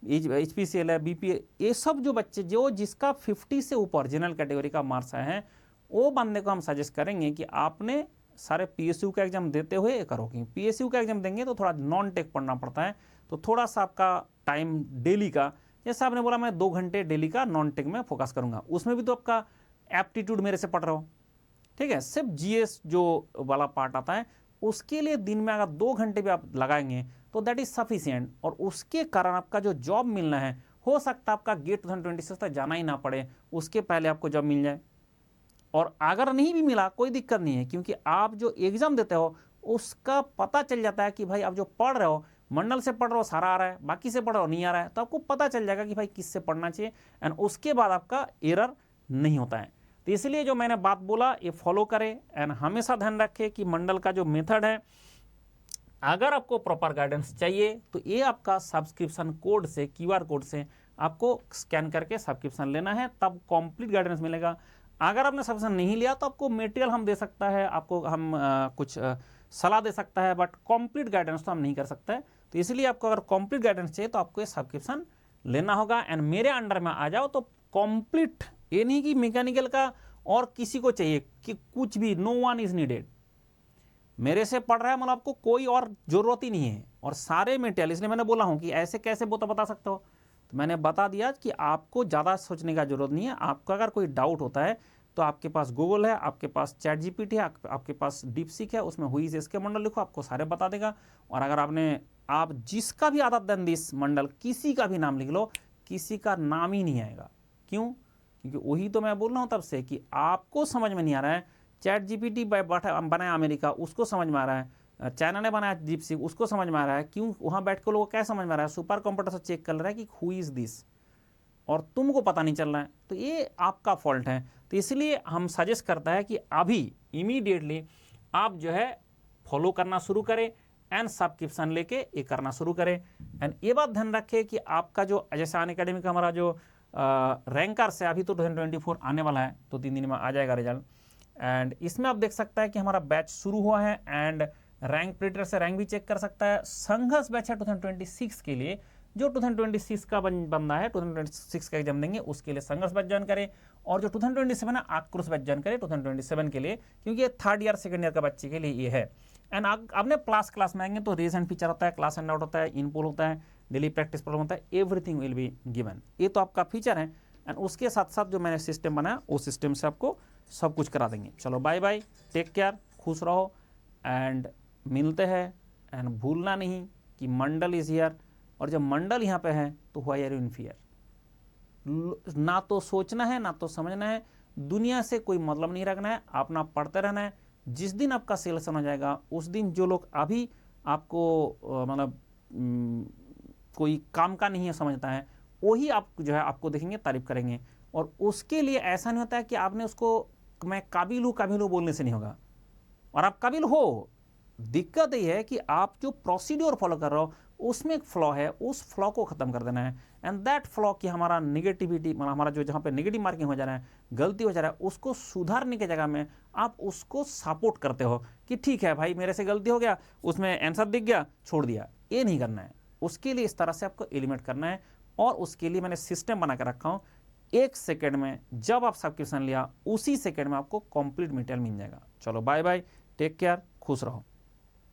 HPCL है, BP, ये सब जो बच्चे जो जिसका 50 से ऊपर जनरल कैटेगरी का मार्क्स आए हैं, वो बंदे को हम सजेस्ट करेंगे कि आपने सारे PSU का एग्जाम देते हुए ये करो। कि PSU का एग्जाम देंगे तो थोड़ा नॉन टेक पढ़ना पड़ता है, तो थोड़ा सा आपका टाइम डेली का, जैसे आपने बोला मैं 2 घंटे डेली का नॉन टेक में फोकस करूंगा, उसमें भी तो आपका एप्टीट्यूड मेरे से पढ़ रहे हो। ठीक है, सिर्फ GS जो वाला पार्ट आता है उसके लिए दिन में अगर 2 घंटे भी आप लगाएंगे तो दैट इज सफिशिएंट। और उसके कारण आपका जो जॉब मिलना है, हो सकता है आपका गेट 2026 तक जाना ही ना पड़े, उसके पहले आपको जॉब मिल जाए। और अगर नहीं भी मिला कोई दिक्कत नहीं है, क्योंकि आप जो एग्जाम देते हो उसका पता चल जाता है कि भाई आप जो पढ़ रहे हो, मंडल से पढ़ रहे हो सारा आ रहा है, बाकी से पढ़ रहे हो नहीं आ रहा है, तो आपको पता चल जाएगा कि भाई किससे पढ़ना चाहिए, एंड उसके बाद आपका एरर नहीं होता है। तो इसलिए जो मैंने बात बोला ये फॉलो करें, एंड हमेशा ध्यान रखें कि मंडल का जो मेथड है, अगर आपको प्रॉपर गाइडेंस चाहिए तो ये आपका सब्सक्रिप्शन कोड से, QR कोड से आपको स्कैन करके सब्सक्रिप्शन लेना है, तब कंप्लीट गाइडेंस मिलेगा। अगर आपने सब्सक्रिप्शन नहीं लिया तो आपको मटेरियल हम दे सकता है, आपको हम कुछ सलाह दे सकता है, बट कंप्लीट गाइडेंस तो हम नहीं कर सकते। तो इसलिए आपको अगर कंप्लीट गाइडेंस चाहिए तो आपको ये सब्सक्रिप्शन लेना होगा, एंड मेरे अंडर में आ जाओ तो कंप्लीट, ये नहीं कि मैकेनिकल का और किसी को चाहिए कि कुछ भी, नो वन इज नीडेड। मेरे से पढ़ रहा है मतलब आपको कोई और जरूरत ही नहीं है, और सारे मटेरियल, इसलिए मैंने बोला हूं कि ऐसे कैसे बता सकते हो, तो मैंने बता दिया कि आपको ज़्यादा सोचने का जरूरत नहीं है। आपका अगर कोई डाउट होता है तो आपके पास गूगल है, आपके पास ChatGPT है, आपके पास DeepSeek है, उसमें हुई इसके मंडल लिखो, आपको सारे बता देगा। और अगर आप जिसका भी आदत देन दिस मंडल, किसी का भी नाम लिख लो, किसी का नाम ही नहीं आएगा। क्यों? क्योंकि वही तो मैं बोल रहा हूँ तब से कि आपको समझ में नहीं आ रहा है। ChatGPT बनाया अमेरिका, उसको समझ में आ रहा है, चाइना ने बनाया DeepSeek, उसको समझ में आ रहा है। क्यों? वहाँ बैठ के लोगों को क्या समझ में आ रहा है, सुपर कंप्यूटर से चेक कर रहा है कि हु इज़ दिस, और तुमको पता नहीं चल रहा है, तो ये आपका फॉल्ट है। तो इसलिए हम सजेस्ट करता है कि अभी इमीडिएटली आप जो है फॉलो करना शुरू करें, एंड सब्सक्रिप्शन लेके ये करना शुरू करें। एंड ये बात ध्यान रखें कि आपका जो जैसे अनअकैडमी का हमारा जो रैंकर्स है अभी तो 2024 आने वाला है, तो 3 दिन में आ जाएगा रिजल्ट। एंड इसमें आप देख सकता है कि हमारा बैच शुरू हुआ है एंड रैंक प्रिंटर से रैंक भी चेक कर सकता है। संघर्ष बैच है 2026 के लिए, जो 2026 का बंदा है 2026 का एग्जाम देंगे उसके लिए संघर्ष बैच ज्वाइन करें, और जो 2027 है आक्रोश बैच ज्वाइन करें 2027 के लिए, क्योंकि ये 3rd ईयर 2nd ईयर का बच्चे के लिए ये है। एंड आपने क्लास में आएंगे तो रेज एंड फीचर होता है, क्लास एंड आउट होता है, इनपुट होता है, डेली प्रैक्टिस प्रॉब्लम होता है, एवरीथिंग विल बी गिवन। ये तो आपका फीचर है। एंड उसके साथ साथ जो मैंने सिस्टम बनाया उस सिस्टम से आपको सब कुछ करा देंगे। चलो बाय बाय, टेक केयर, खुश रहो एंड मिलते हैं। एंड भूलना नहीं कि मंडल इज हियर, और जब मंडल यहाँ पे है तो why are you in fear. ना तो सोचना है ना तो समझना है, दुनिया से कोई मतलब नहीं रखना है, अपना पढ़ते रहना है। जिस दिन आपका सिलेक्शन हो जाएगा उस दिन जो लोग अभी आपको मतलब कोई काम का नहीं है समझता है, वही आप जो है आपको देखेंगे तारीफ करेंगे। और उसके लिए ऐसा नहीं होता है कि आपने उसको मैं काबिल हूँ बोलने से नहीं होगा, और आप काबिल हो। दिक्कत ये है कि आप जो प्रोसीड्योर फॉलो कर रहे हो उसमें एक फ्लॉ है, उस फ्लॉ को खत्म कर देना है। एंड दैट फ्लॉ की हमारा निगेटिविटी, हमारा जो जहाँ पे नेगेटिव मार्किंग हो जा रहा है, गलती हो जा रहा है, उसको सुधारने की जगह में आप उसको सपोर्ट करते हो कि ठीक है भाई मेरे से गलती हो गया, उसमें आंसर दिख गया, छोड़ दिया। ये नहीं करना है, उसके लिए इस तरह से आपको एलिमिनेट करना है। और उसके लिए मैंने सिस्टम बना कर रखा हूँ, 1 सेकेंड में जब आप सब्सक्रिप्शन लिया उसी सेकेंड में आपको कंप्लीट मटेरियल मिल जाएगा। चलो बाय बाय, टेक केयर, खुश रहो।